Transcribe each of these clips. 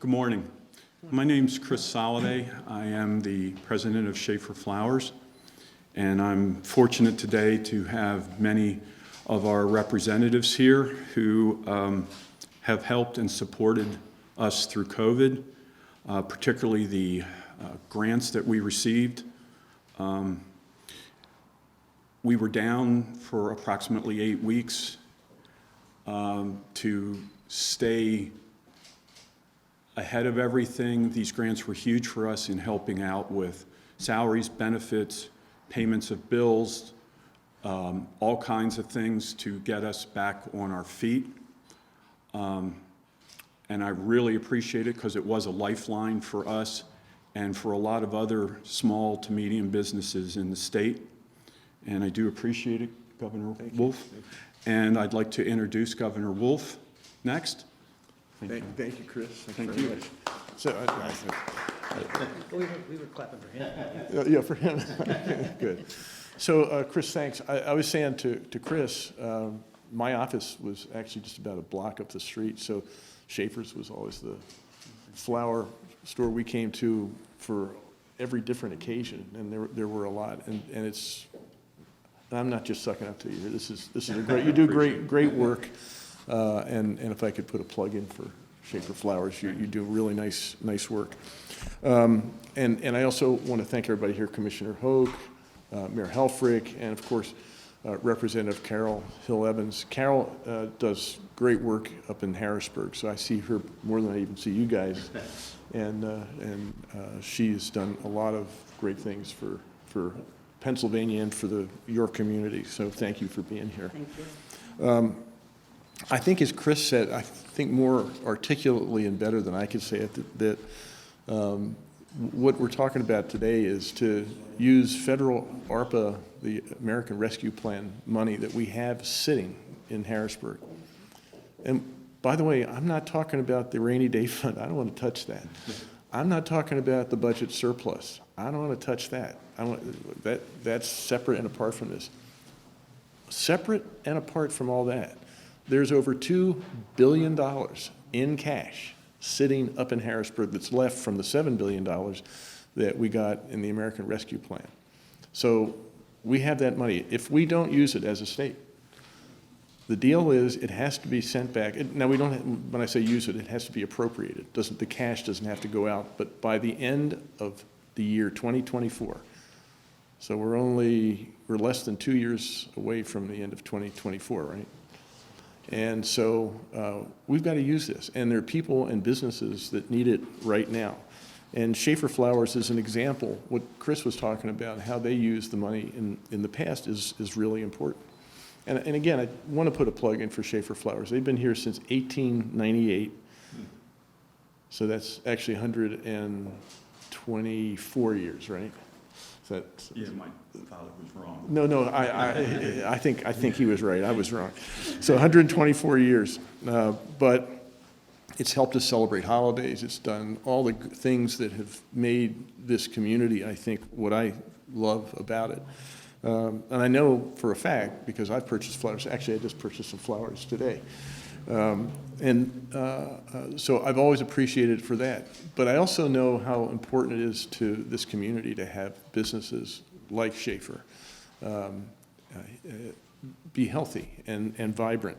Good morning. My name's Chris Soliday. I am the president of Helfer Flowers, and I'm fortunate today to have many of our representatives here who have helped and supported us through COVID, particularly the grants that we received. We were down for approximately 8 weeks to stay ahead of everything. These grants were huge for us in helping out with salaries, benefits, payments of bills, all kinds of things to get us back on our feet. And I really appreciate it because it was a lifeline for us and for a lot of other small to medium businesses in the state. And I do appreciate it, Governor Wolf. And I'd like to introduce Governor Wolf next. Thank you, Chris. Thank you. So, We were clapping for him. yeah, for him. Good. So, Chris, thanks. I was saying to Chris, my office was actually just about a block up the street, so Schaefer's was always the flower store we came to for every different occasion, and there were a lot. And it's, I'm not just sucking up to you. This is a great. You do great work. And if I could put a plug in for Helfer Flowers, you do really nice work. And I also want to thank everybody here, Commissioner Hoke, Mayor Helfer, and of course, Representative Carol Hill-Evans. Carol does great work up in Harrisburg, so I see her more than I even see you guys. And she's done a lot of great things for Pennsylvania and for your community. So thank you for being here. Thank you. I think, as Chris said, I think more articulately and better than I could say it, that what we're talking about today is to use federal ARPA, the American Rescue Plan money that we have sitting in Harrisburg. And by the way, I'm not talking about the rainy day fund. I don't want to touch that. I'm not talking about the budget surplus. I don't want to touch that. That's separate and apart from this. Separate and apart from all that, there's over $2 billion in cash sitting up in Harrisburg that's left from the $7 billion that we got in the American Rescue Plan. So we have that money. If we don't use it as a state, the deal is it has to be sent back. Now, we don't have, when I say use it, it has to be appropriated. The cash doesn't have to go out, but by the end of the year 2024, so we're less than 2 years away from the end of 2024, right? And so we've got to use this. And there are people and businesses that need it right now. And Helfer Flowers is an example. What Chris was talking about, how they use the money in the past is really important. And again, I want to put a plug in for Helfer Flowers. They've been here since 1898. So that's actually 124 years, right? Yeah, my father was wrong. No, I think he was right. I was wrong. So 124 years, but it's helped us celebrate holidays. It's done all the things that have made this community, I think, what I love about it. And I know for a fact, because I've purchased flowers. Actually, I just purchased some flowers today. So I've always appreciated it for that. But I also know how important it is to this community to have businesses like Helfer be healthy and vibrant.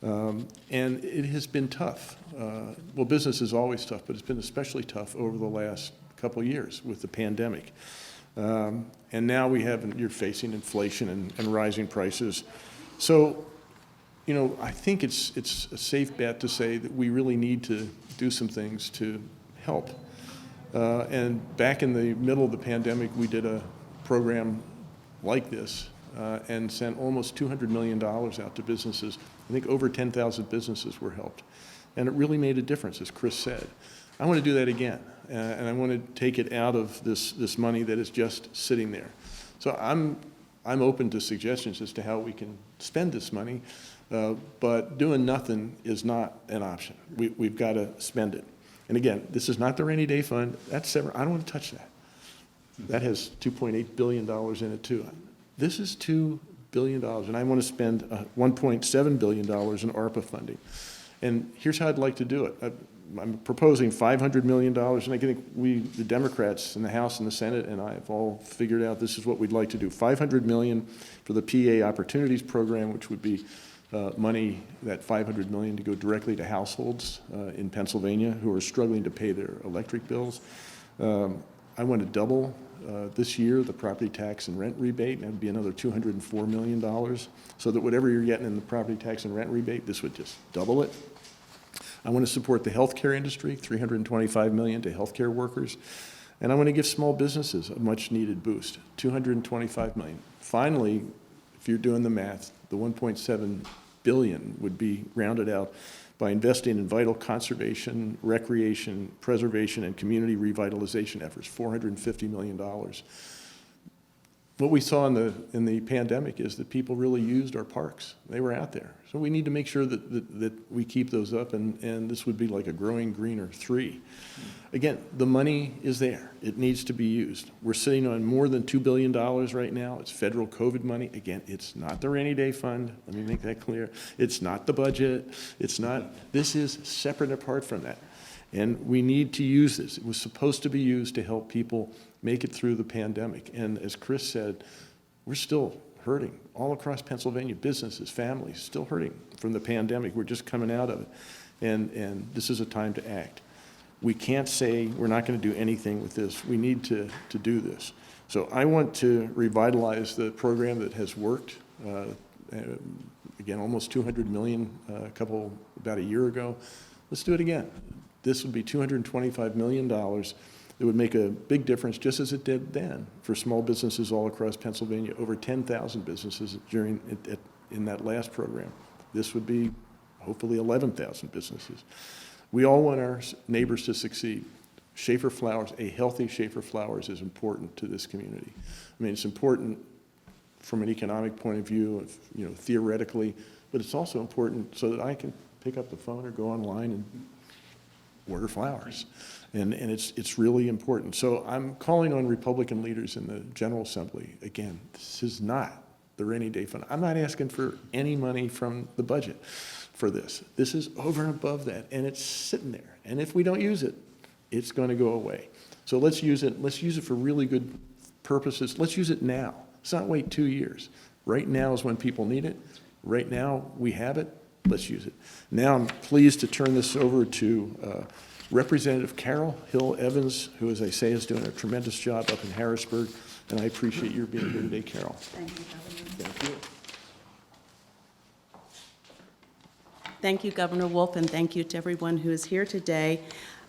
And it has been tough. Well, business is always tough, but it's been especially tough over the last couple of years with the pandemic. And now you're facing inflation and rising prices. So, you know, I think it's a safe bet to say that we really need to do some things to help. And back in the middle of the pandemic, we did a program like this and sent almost $200 million out to businesses. I think over 10,000 businesses were helped. And it really made a difference, as Chris said. I want to do that again. And I want to take it out of this money that is just sitting there. So I'm open to suggestions as to how we can spend this money. But doing nothing is not an option. We've got to spend it. And again, this is not the rainy day fund. That's separate. I don't want to touch that. That has $2.8 billion in it too. This is $2 billion, and I want to spend $1.7 billion in ARPA funding. And here's how I'd like to do it. I'm proposing $500 million, and I think the Democrats in the House and the Senate and I have all figured out this is what we'd like to do. $500 million for the PA Opportunities Program, which would be money, that $500 million to go directly to households in Pennsylvania who are struggling to pay their electric bills. I want to double this year the property tax and rent rebate, and that would be another $204 million, so that whatever you're getting in the property tax and rent rebate, this would just double it. I want to support the healthcare industry, $325 million to healthcare workers. And I want to give small businesses a much-needed boost, $225 million. Finally, if you're doing the math, the $1.7 billion would be rounded out by investing in vital conservation, recreation, preservation, and community revitalization efforts, $450 million. What we saw in the pandemic is that people really used our parks. They were out there. So we need to make sure that we keep those up, and this would be like a growing greener 3. Again, the money is there. It needs to be used. We're sitting on more than $2 billion right now. It's federal COVID money. Again, it's not the rainy day fund. Let me make that clear. It's not the budget. It's not, this is separate and apart from that. And we need to use this. It was supposed to be used to help people make it through the pandemic. And as Chris said, we're still hurting all across Pennsylvania, businesses, families, still hurting from the pandemic. We're just coming out of it. And this is a time to act. We can't say we're not going to do anything with this. We need to do this. So I want to revitalize the program that has worked. Again, almost $200 million about a year ago. Let's do it again. This would be $225 million. It would make a big difference, just as it did then, for small businesses all across Pennsylvania. Over 10,000 businesses in that last program. This would be hopefully 11,000 businesses. We all want our neighbors to succeed. Schaefer Flowers, a healthy Schaefer Flowers is important to this community. I mean, it's important from an economic point of view, theoretically, but it's also important so that I can pick up the phone or go online and order flowers. And it's really important. So I'm calling on Republican leaders in the General Assembly. Again, this is not the rainy day fund. I'm not asking for any money from the budget for this. This is over and above that, and it's sitting there. And if we don't use it, it's going to go away. So let's use it. Let's use it for really good purposes. Let's use it now. Let's not wait 2 years. Right now is when people need it. Right now we have it. Let's use it. Now I'm pleased to turn this over to Representative Carol Hill Evans, who, as I say, is doing a tremendous job up in Harrisburg, and I appreciate your being here today, Carol. Thank you, Governor. Thank you. Thank you, Governor Wolf, and thank you to everyone who is here today,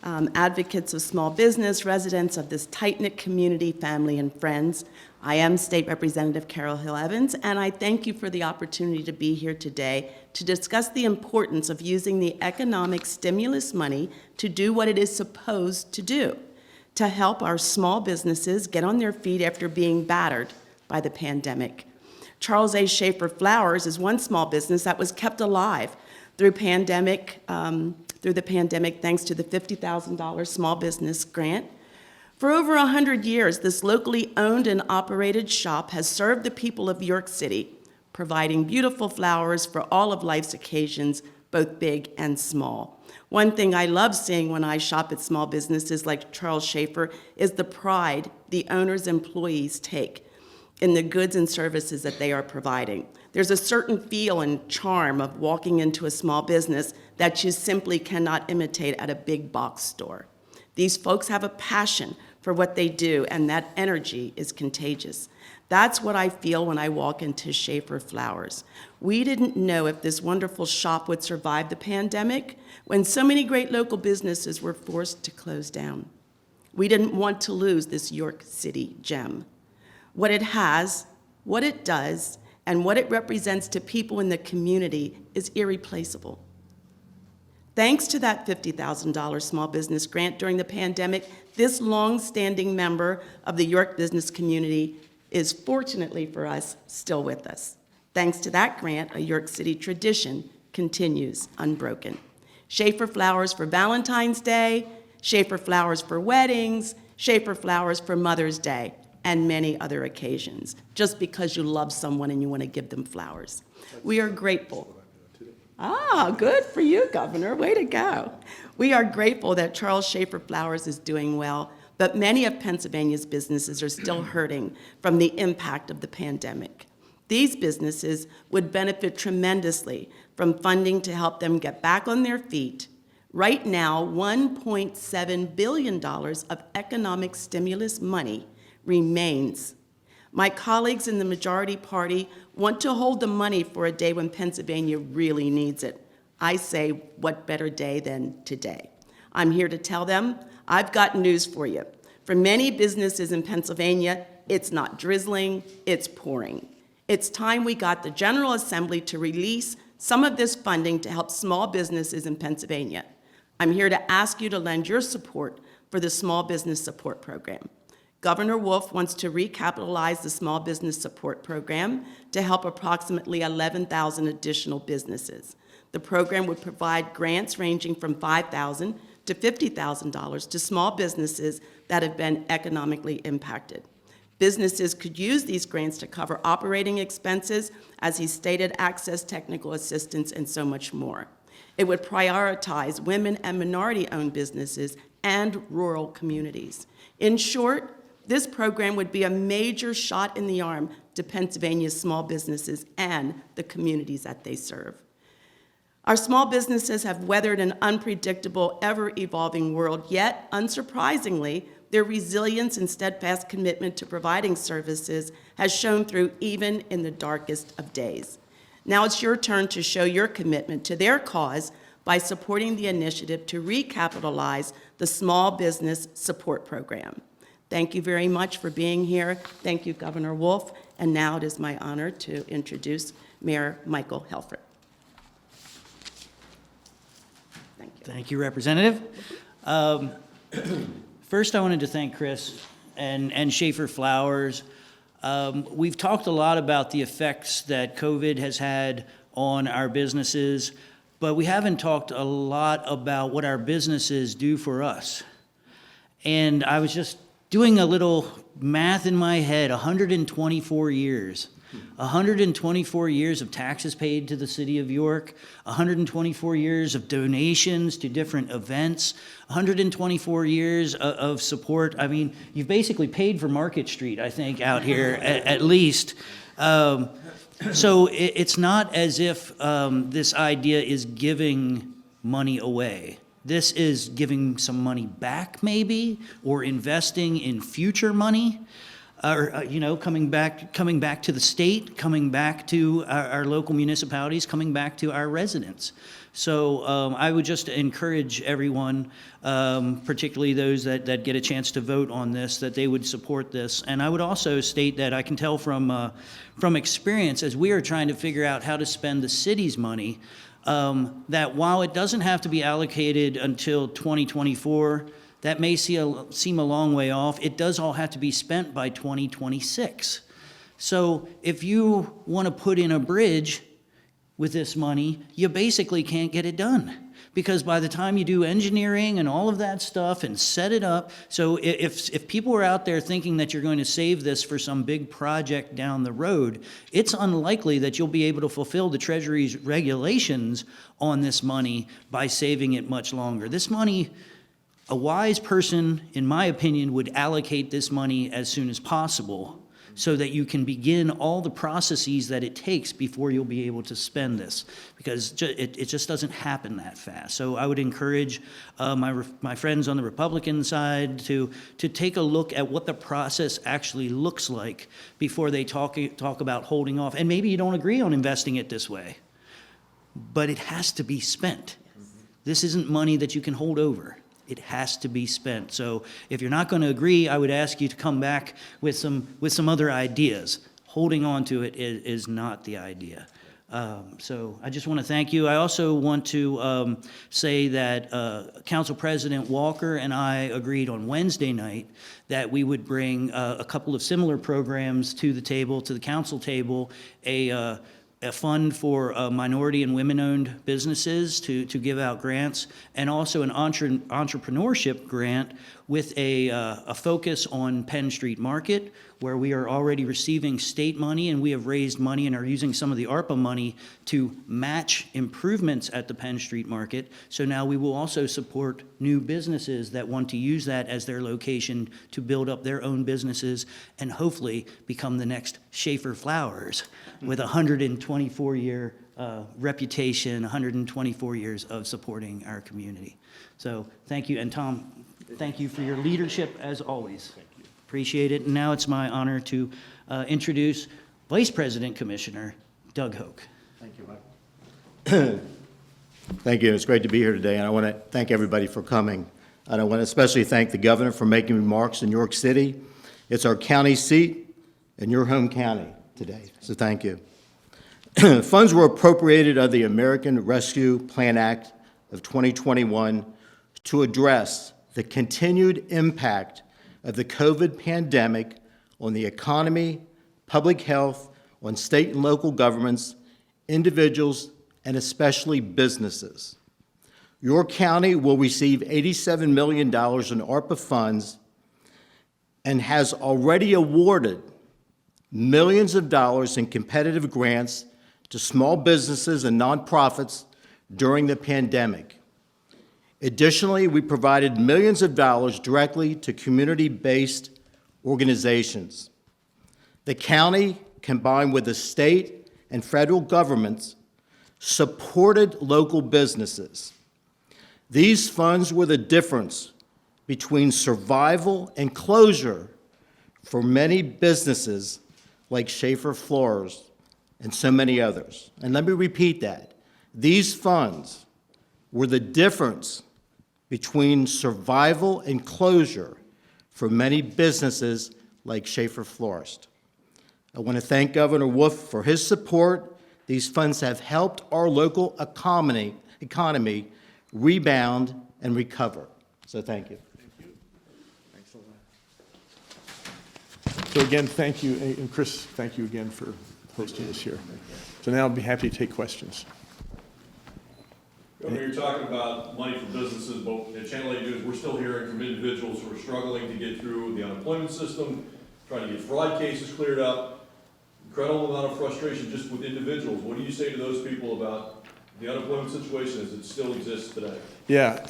advocates of small business, residents of this tight-knit community, family, and friends. I am State Representative Carol Hill Evans, and I thank you for the opportunity to be here today to discuss the importance of using the economic stimulus money to do what it is supposed to do, to help our small businesses get on their feet after being battered by the pandemic. Charles A. Schaefer Flowers is one small business that was kept alive through the pandemic thanks to the $50,000 small business grant. For over 100 years, this locally owned and operated shop has served the people of York City, providing beautiful flowers for all of life's occasions, both big and small. One thing I love seeing when I shop at small businesses like Charles Schaefer is the pride the owner's employees take in the goods and services that they are providing. There's a certain feel and charm of walking into a small business that you simply cannot imitate at a big box store. These folks have a passion for what they do, and that energy is contagious. That's what I feel when I walk into Schaefer Flowers. We didn't know if this wonderful shop would survive the pandemic when so many great local businesses were forced to close down. We didn't want to lose this York City gem. What it has, what it does, and what it represents to people in the community is irreplaceable. Thanks to that $50,000 small business grant during the pandemic, this long-standing member of the York business community is, fortunately for us, still with us. Thanks to that grant, a York City tradition continues unbroken. Schaefer Flowers for Valentine's Day, Schaefer Flowers for weddings, Schaefer Flowers for Mother's Day, and many other occasions, just because you love someone and you want to give them flowers. We are grateful. Ah, good for you, Governor. Way to go. We are grateful that Charles Schaefer Flowers is doing well, but many of Pennsylvania's businesses are still hurting from the impact of the pandemic. These businesses would benefit tremendously from funding to help them get back on their feet. Right now, $1.7 billion of economic stimulus money remains. My colleagues in the majority party want to hold the money for a day when Pennsylvania really needs it. I say, what better day than today? I'm here to tell them, I've got news for you. For many businesses in Pennsylvania, it's not drizzling, it's pouring. It's time we got the General Assembly to release some of this funding to help small businesses in Pennsylvania. I'm here to ask you to lend your support for the Small Business Support Program. Governor Wolf wants to recapitalize the Small Business Support Program to help approximately 11,000 additional businesses. The program would provide grants ranging from $5,000 to $50,000 to small businesses that have been economically impacted. Businesses could use these grants to cover operating expenses, as he stated, access technical assistance, and so much more. It would prioritize women and minority-owned businesses and rural communities. In short, this program would be a major shot in the arm to Pennsylvania's small businesses and the communities that they serve. Our small businesses have weathered an unpredictable, ever-evolving world, yet, unsurprisingly, their resilience and steadfast commitment to providing services has shown through even in the darkest of days. Now it's your turn to show your commitment to their cause by supporting the initiative to recapitalize the Small Business Support Program. Thank you very much for being here. Thank you, Governor Wolf. And now it is my honor to introduce Mayor Michael Helfer. Thank you. Thank you, Representative. First, I wanted to thank Chris and Schaefer Flowers. We've talked a lot about the effects that COVID has had on our businesses, but we haven't talked a lot about what our businesses do for us. And I was just doing a little math in my head, 124 years. 124 years of taxes paid to the city of York, 124 years of donations to different events, 124 years of support. I mean, you've basically paid for Market Street, I think, out here, at least. So it's not as if this idea is giving money away. This is giving some money back, maybe, or investing in future money. Or, coming back to the state, coming back to our local municipalities, coming back to our residents. So I would just encourage everyone, particularly those that get a chance to vote on this, that they would support this. And I would also state that I can tell from experience, as we are trying to figure out how to spend the city's money, that while it doesn't have to be allocated until 2024, that may seem a long way off. It does all have to be spent by 2026. So if you want to put in a bridge with this money, you basically can't get it done. Because by the time you do engineering and all of that stuff and set it up, so if people are out there thinking that you're going to save this for some big project down the road, it's unlikely that you'll be able to fulfill the Treasury's regulations on this money by saving it much longer. This money, a wise person, in my opinion, would allocate this money as soon as possible so that you can begin all the processes that it takes before you'll be able to spend this, because it just doesn't happen that fast. So I would encourage my friends on the Republican side to take a look at what the process actually looks like before they talk about holding off. And maybe you don't agree on investing it this way, but it has to be spent. This isn't money that you can hold over. It has to be spent. So if you're not going to agree, I would ask you to come back with some other ideas. Holding on to it is not the idea. So I just want to thank you. I also want to say that Council President Walker and I agreed on Wednesday night that we would bring a couple of similar programs to the table, to the council table, a fund for minority and women-owned businesses to give out grants, and also an entrepreneurship grant with a focus on Penn Street Market, where we are already receiving state money, and we have raised money and are using some of the ARPA money to match improvements at the Penn Street Market. So now we will also support new businesses that want to use that as their location to build up their own businesses and hopefully become the next Helfer Flowers with a 124-year reputation, 124 years of supporting our community. So thank you, and Tom, thank you for your leadership as always. Thank you. Appreciate it. And now it's my honor to introduce Vice President Commissioner Doug Hoke. Thank you, Mike. Thank you. It's great to be here today, and I want to thank everybody for coming. And I want to especially thank the governor for making remarks in York City. It's our county seat and your home county today, so thank you. Funds were appropriated under the American Rescue Plan Act of 2021 to address the continued impact of the COVID pandemic on the economy, public health, on state and local governments, individuals, and especially businesses. Your county will receive $87 million in ARPA funds and has already awarded millions of dollars in competitive grants to small businesses and nonprofits during the pandemic. Additionally, we provided millions of dollars directly to community-based organizations. The county, combined with the state and federal governments, supported local businesses. These funds were the difference between survival and closure for many businesses like Helfer Flowers and so many others. And let me repeat that. These funds were the difference between survival and closure for many businesses like Helfer Flowers. I want to thank Governor Wolf for his support. These funds have helped our local economy rebound and recover. So thank you. Thanks a lot. So again, thank you, and Chris, thank you again for hosting us here. So now I'll be happy to take questions. Governor, you're talking about money for businesses, but at Channel 8 News, we're still hearing from individuals who are struggling to get through the unemployment system, trying to get fraud cases cleared up, incredible amount of frustration just with individuals. What do you say to those people about the unemployment situation as it still exists today? Yeah,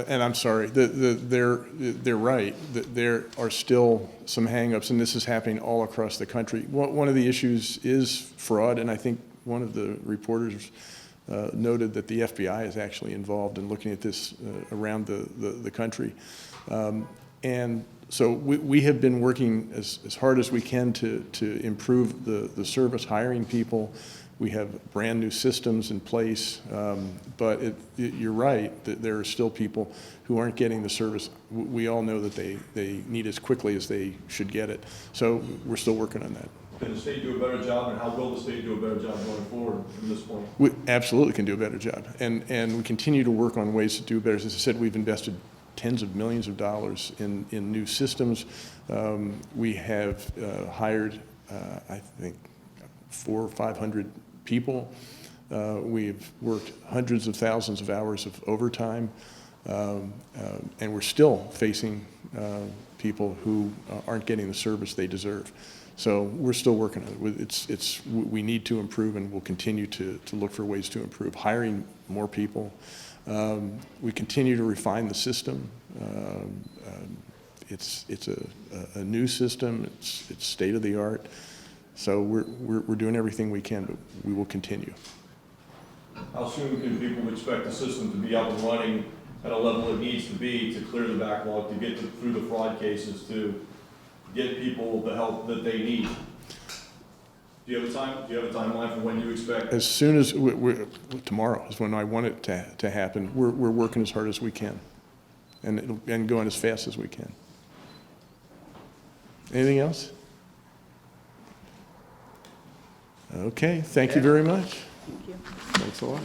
and I'm sorry, they're right. There are still some hangups, and this is happening all across the country. One of the issues is fraud, and I think one of the reporters noted that the FBI is actually involved in looking at this around the country. And so we have been working as hard as we can to improve the service, hiring people. We have brand new systems in place, but you're right that there are still people who aren't getting the service we all know that they need as quickly as they should get it. So we're still working on that. Can the state do a better job, and how will the state do a better job going forward from this point? We absolutely can do a better job, and we continue to work on ways to do better. As I said, we've invested tens of millions of dollars in new systems. We have hired, I think, 400 or 500 people. We've worked hundreds of thousands of hours of overtime, and we're still facing people who aren't getting the service they deserve. So we're still working on it. We need to improve, and we'll continue to look for ways to improve. Hiring more people. We continue to refine the system. It's a new system. It's state of the art. So we're doing everything we can, but we will continue. How soon can people expect the system to be up and running at a level it needs to be to clear the backlog, to get through the fraud cases, to get people the help that they need? Do you have a timeline for when you expect? As soon as tomorrow is when I want it to happen. We're working as hard as we can, and going as fast as we can. Anything else? Okay, thank you very much. Thank you. Thanks a lot.